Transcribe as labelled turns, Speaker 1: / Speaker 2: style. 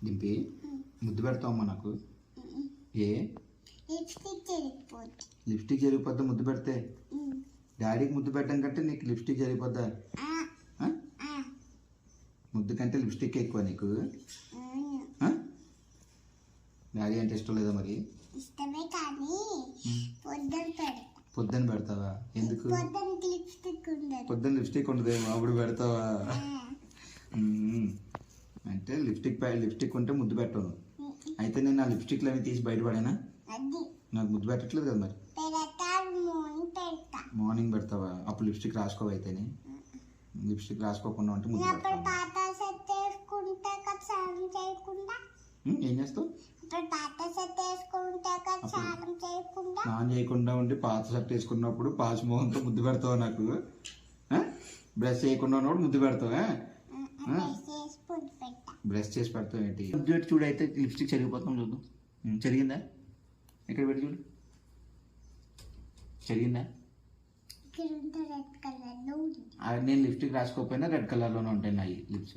Speaker 1: దింపి ముద్దు పెడతావమ్మా నాకు. ఏ లిప్స్టిక్ జరిగిపోద్దా ముద్దు పెడితే? డాడీకి ముద్దు పెట్టడం కంటే నీకు లిప్స్టిక్ జరిగిపోద్దా? ముద్దు కంటే లిప్స్టిక్ ఎక్కువ నీకు? డాడీ అంటే ఇష్టం లేదా మరి? పొద్దున పెడతావా? ఎందుకు? పొద్దున లిప్స్టిక్ ఉండదు, అప్పుడు పెడతావా? అంటే లిప్స్టిక్ ఉంటే ముద్దు పెట్టను. అయితే నేను ఆ లిప్స్టిక్లు అన్ని తీసి బయటపడేనా? నాకు ముద్దు పెట్టట్లేదు కదా మరి. మార్నింగ్ పెడతావా? అప్పుడు లిప్స్టిక్ రాసుకోవు. అయితేనే లిప్స్టిక్ రాసుకోకుండా ఉంటే ముద్దు పెడతావు. ఏం చేస్తావు? స్నానం చేయకుండా ఉండి పాత షర్ట్ వేసుకున్నప్పుడు పాస్ మోహంతో ముద్దు పెడతావా నాకు? బ్రష్ చేయకుండా ఉన్నప్పుడు ముద్దు పెడతావా? బ్రష్ చేసి పెడతావు ఏంటి? ముద్దు పెట్టి చూడు. అయితే లిప్స్టిక్ చెరిగిపోతాం చూద్దాం. చెరిగిందా? ఎక్కడ పెట్టి చూడు. చెరిగిందా? నేను లిప్స్టిక్ రాసుకోకపోయినా రెడ్ కలర్లోనే ఉంటాయి నా లిప్స్.